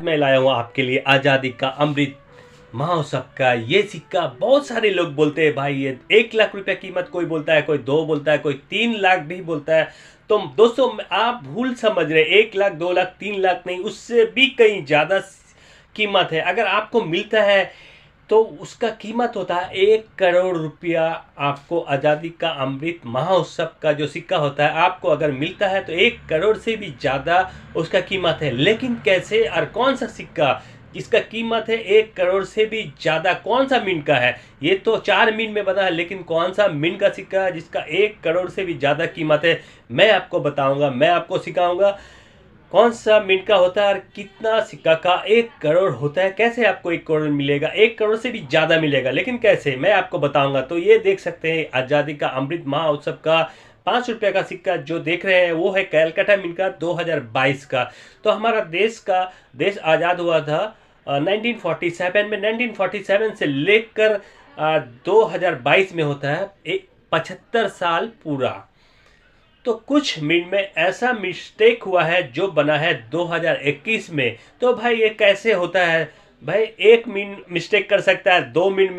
मैं लाया हूँ आपके लिए आज़ादी का अमृत महोत्सव का ये सिक्का। बहुत सारे लोग बोलते हैं भाई ये 1 लाख रुपए कीमत, कोई बोलता है, कोई 2 बोलता है, कोई 3 लाख भी बोलता है। तो दोस्तों आप भूल समझ रहे, 1 लाख 2 लाख 3 लाख नहीं, उससे भी कहीं ज़्यादा कीमत है। अगर आपको मिलता है तो उसका कीमत होता है 1 करोड़ रुपया। आपको आज़ादी का अमृत महोत्सव का जो सिक्का होता है आपको अगर मिलता है तो 1 करोड़ से भी ज़्यादा उसका कीमत है। लेकिन कैसे और कौन सा सिक्का इसका कीमत है 1 करोड़ से भी ज़्यादा, कौन सा मिंट का है? ये तो 4 मिंट में बना है, लेकिन कौन सा मिंट का सिक्का है जिसका 1 करोड़ से भी ज़्यादा कीमत है? मैं आपको बताऊंगा, मैं आपको सिखाऊंगा कौन सा मिंट का होता है और कितना सिक्का का 1 करोड़ होता है। कैसे आपको 1 करोड़ मिलेगा? 1 करोड़ से भी ज़्यादा मिलेगा, लेकिन कैसे मैं आपको बताऊंगा। तो ये देख सकते हैं आज़ादी का अमृत महोत्सव का 5 रुपये का सिक्का जो देख रहे हैं वो है कैलकाटा मिंट का 2022 का। तो हमारा देश आज़ाद हुआ था 1947 में। 1947 से लेकर 2022 में होता है 75 साल पूरा। तो कुछ मिनट में ऐसा मिस्टेक हुआ है जो बना है 2021 में। तो भाई ये कैसे होता है? भाई 1 मिनट मिस्टेक कर सकता है, 2 मिनट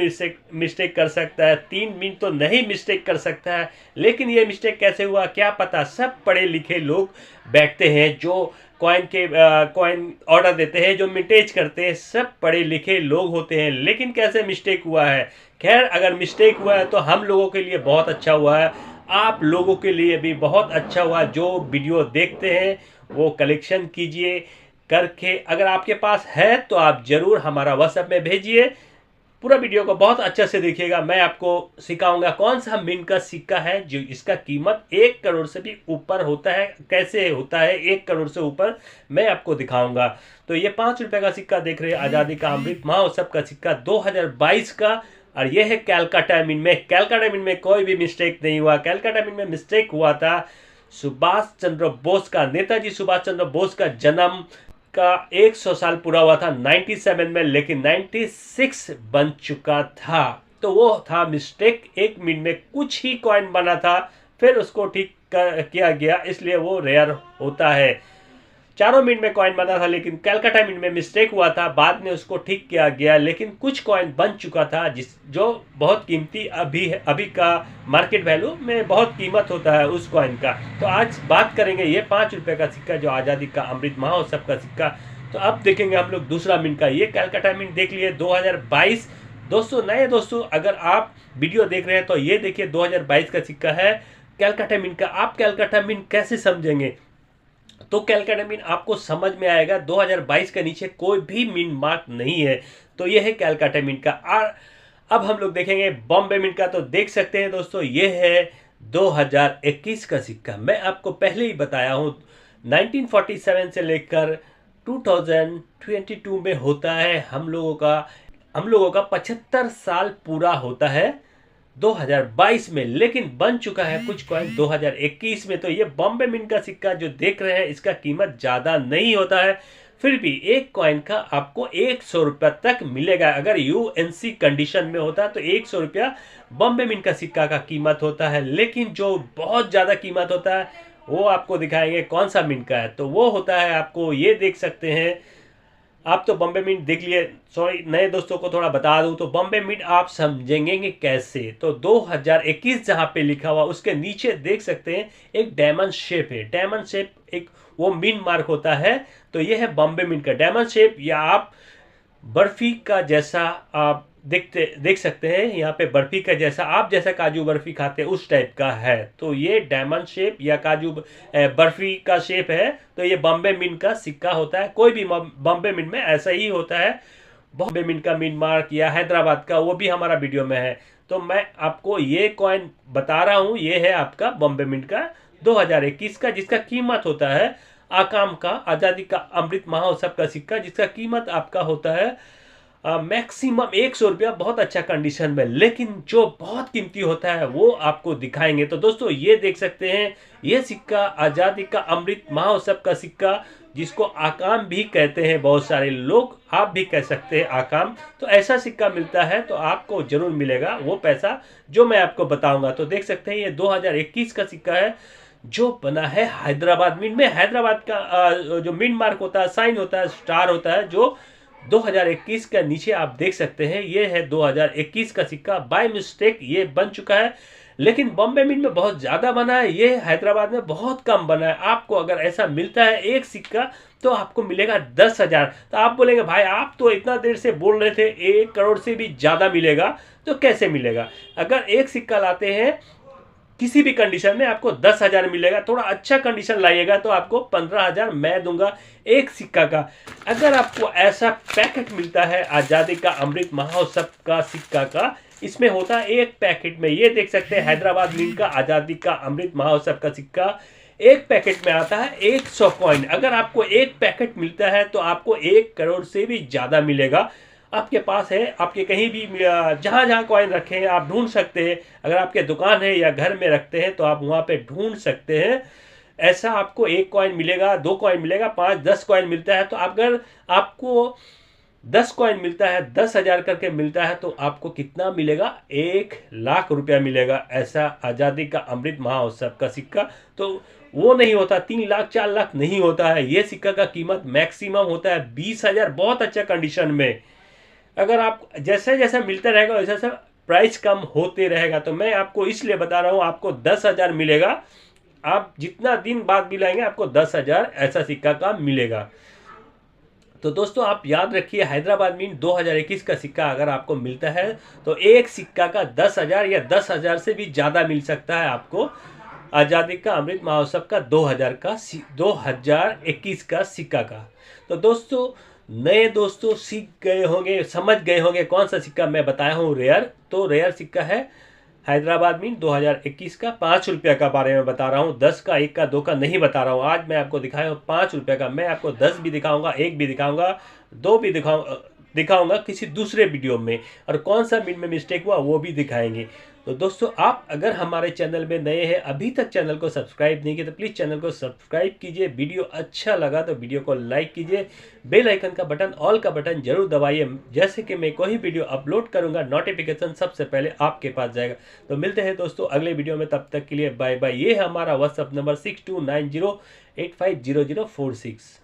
मिस्टेक कर सकता है, 3 मिनट तो नहीं मिस्टेक कर सकता है। लेकिन ये मिस्टेक कैसे हुआ क्या पता। सब पढ़े लिखे लोग बैठते हैं जो कॉइन ऑर्डर देते हैं, जो मिंटेज करते हैं, सब पढ़े लिखे लोग होते हैं। लेकिन कैसे मिस्टेक हुआ है? खैर अगर मिस्टेक हुआ है तो हम लोगों के लिए बहुत अच्छा हुआ है, आप लोगों के लिए भी बहुत अच्छा हुआ। जो वीडियो देखते हैं वो कलेक्शन कीजिए करके, अगर आपके पास है तो आप ज़रूर हमारा व्हाट्सएप में भेजिए। पूरा वीडियो को बहुत अच्छे से देखिएगा। मैं आपको सिखाऊंगा कौन सा मिंट का सिक्का है जो इसका कीमत 1 करोड़ से भी ऊपर होता है। कैसे होता है 1 करोड़ से ऊपर, मैं आपको दिखाऊंगा। तो ये 5 रुपये का सिक्का देख रहे हैं, आज़ादी का अमृत महोत्सव का सिक्का 2022 का। और ये है कैलकाटा मिंट में। कैलकाटा मिंट में कोई भी मिस्टेक नहीं हुआ। कैलकाटा मिंट में मिस्टेक हुआ था सुभाष चंद्र बोस का, नेताजी सुभाष चंद्र बोस का जन्म का 100 साल पूरा हुआ था 97 में, लेकिन 96 बन चुका था। तो वो था मिस्टेक, 1 मिनट में कुछ ही कॉइन बना था, फिर उसको ठीक किया गया, इसलिए वो रेयर होता है। 4 मिनट में कॉइन बना था, लेकिन कैलकाटा मिंट में मिस्टेक हुआ था, बाद में उसको ठीक किया गया। लेकिन कुछ कॉइन बन चुका था जो बहुत कीमती अभी का मार्केट वैल्यू में बहुत कीमत होता है उस कॉइन का। तो आज बात करेंगे ये 5 रुपये का सिक्का जो आज़ादी का अमृत महोत्सव का सिक्का। तो अब देखेंगे हम लोग दूसरा मिंट का। ये कैलकाटा मिंट देख लिए 2022। दोस्तों नए दोस्तों अगर आप वीडियो देख रहे हैं तो ये देखिए 2022 का सिक्का है कैलकाटा मिंट का। आप कैलकाटा मिंट कैसे समझेंगे? तो कैलकाटा मिंट आपको समझ में आएगा 2022 के नीचे कोई भी मिंट मार्क नहीं है। तो ये है कैलकाटा मिंट का। और अब हम लोग देखेंगे बॉम्बे मिंट का। तो देख सकते हैं दोस्तों ये है 2021 का सिक्का। मैं आपको पहले ही बताया हूँ 1947 से लेकर 2022 में होता है हम लोगों का 75 साल पूरा होता है 2022 में, लेकिन बन चुका है कुछ कॉइन 2021 में। तो ये बॉम्बे मिंट का सिक्का जो देख रहे हैं इसका कीमत ज़्यादा नहीं होता है, फिर भी एक कॉइन का आपको 100 रुपया तक मिलेगा। अगर यूएनसी कंडीशन में होता है तो 100 रुपया बॉम्बे मिंट का सिक्का का कीमत होता है। लेकिन जो बहुत ज़्यादा कीमत होता है वो आपको दिखाएंगे कौन सा मिंट का है। तो वो होता है, आपको ये देख सकते हैं आप। तो बॉम्बे मिंट देख लिए, सॉरी नए दोस्तों को थोड़ा बता दूं तो बॉम्बे मिंट आप समझेंगे कैसे। तो 2021 जहां पे लिखा हुआ उसके नीचे देख सकते हैं एक डायमंड शेप है। डायमंड शेप एक वो मिंट मार्क होता है। तो ये है बॉम्बे मिंट का डायमंड शेप, या आप बर्फी का जैसा आप देख सकते हैं यहाँ पे, बर्फी का जैसा, आप जैसा काजू बर्फी खाते हैं उस टाइप का है। तो ये डायमंड शेप या काजू बर्फी का शेप है। तो ये बॉम्बे मिंट का सिक्का होता है। कोई भी बॉम्बे मिंट में ऐसा ही होता है। बॉम्बे मिंट का मिंट मार्क या हैदराबाद का वो भी हमारा वीडियो में है। तो मैं आपको ये कॉइन बता रहा हूँ, ये है आपका बॉम्बे मिंट का 2021 का, जिसका कीमत होता है आकाम का आज़ादी का अमृत महोत्सव का सिक्का, जिसका कीमत आपका होता है मैक्सिमम 100 रुपया, बहुत अच्छा कंडीशन में। लेकिन जो बहुत कीमती होता है वो आपको दिखाएंगे। तो दोस्तों ये देख सकते हैं ये सिक्का आज़ादी का अमृत महोत्सव का सिक्का, जिसको आकाम भी कहते हैं बहुत सारे लोग, आप भी कह सकते हैं आकाम। तो ऐसा सिक्का मिलता है तो आपको जरूर मिलेगा वो पैसा जो मैं आपको बताऊंगा। तो देख सकते हैं ये 2021 का सिक्का है जो बना है हैदराबाद मिंट में। हैदराबाद का जो मिंट मार्क होता है, साइन होता है, स्टार होता है, जो 2021 का नीचे आप देख सकते हैं। ये है 2021 का सिक्का, बाय मिस्टेक ये बन चुका है, लेकिन बॉम्बे मिंट में बहुत ज़्यादा बना है, ये हैदराबाद में बहुत कम बना है। आपको अगर ऐसा मिलता है एक सिक्का तो आपको मिलेगा 10,000। तो आप बोलेंगे भाई आप तो इतना देर से बोल रहे थे 1 करोड़ से भी ज़्यादा मिलेगा, तो कैसे मिलेगा? अगर एक सिक्का लाते हैं किसी भी कंडीशन में आपको 10,000 मिलेगा। थोड़ा अच्छा कंडीशन लाइएगा तो आपको 15,000 मैं दूंगा एक सिक्का का। अगर आपको ऐसा पैकेट मिलता है आज़ादी का अमृत महोत्सव का सिक्का का, इसमें होता है एक पैकेट में, ये देख सकते हैं हैदराबाद मिंट का आज़ादी का अमृत महोत्सव का सिक्का, एक पैकेट में आता है 100 कॉइन। अगर आपको एक पैकेट मिलता है तो आपको 1 करोड़ से भी ज़्यादा मिलेगा। आपके पास है, आपके कहीं भी जहाँ जहाँ कॉइन रखे हैं आप ढूंढ सकते हैं। अगर आपके दुकान है या घर में रखते हैं तो आप वहाँ पे ढूंढ सकते हैं। ऐसा आपको 1 कॉइन मिलेगा, 2 कॉइन मिलेगा, 5, 10 कॉइन मिलता है। तो अगर आपको 10 कॉइन मिलता है, 10,000 करके मिलता है, तो आपको कितना मिलेगा? 1,00,000 रुपया मिलेगा। ऐसा आज़ादी का अमृत महोत्सव का सिक्का तो वो नहीं होता, 3 लाख 4 लाख नहीं होता है। ये सिक्का का कीमत मैक्सिमम होता है 20,000, बहुत अच्छा कंडीशन में। अगर आप जैसे जैसे मिलता रहेगा वैसे वैसे प्राइस कम होते रहेगा। तो मैं आपको इसलिए बता रहा हूँ, आपको 10,000 मिलेगा। आप जितना दिन बाद भी लाएंगे आपको 10,000 ऐसा सिक्का का मिलेगा। तो दोस्तों आप याद रखिए, हैदराबाद मिंट 2021 का सिक्का अगर आपको मिलता है तो एक सिक्का का 10,000 या 10,000 से भी ज़्यादा मिल सकता है आपको आज़ादी का अमृत महोत्सव का 2021 का सिक्का का। तो दोस्तों नए दोस्तों सीख गए होंगे, समझ गए होंगे कौन सा सिक्का मैं बताया हूँ रेयर। तो रेयर सिक्का है हैदराबाद मिंट 2021 का 5 रुपये का बारे में बता रहा हूँ। 10 का, 1 का, 2 का नहीं बता रहा हूँ। आज मैं आपको दिखाया हूँ 5 रुपये का। मैं आपको 10 भी दिखाऊंगा, 1 भी दिखाऊंगा, 2 भी दिखाऊंगा किसी दूसरे वीडियो में, और कौन सा मिनट में मिस्टेक हुआ वो भी दिखाएंगे। तो दोस्तों आप अगर हमारे चैनल में नए हैं, अभी तक चैनल को सब्सक्राइब नहीं किया तो प्लीज़ चैनल को सब्सक्राइब कीजिए। वीडियो अच्छा लगा तो वीडियो को लाइक कीजिए। बेल आइकन का बटन, ऑल का बटन जरूर दबाइए, जैसे कि मैं कोई वीडियो अपलोड करूंगा नोटिफिकेशन सबसे पहले आपके पास जाएगा। तो मिलते हैं दोस्तों अगले वीडियो में, तब तक के लिए बाय बाय। ये है हमारा व्हाट्सअप नंबर 6290850046।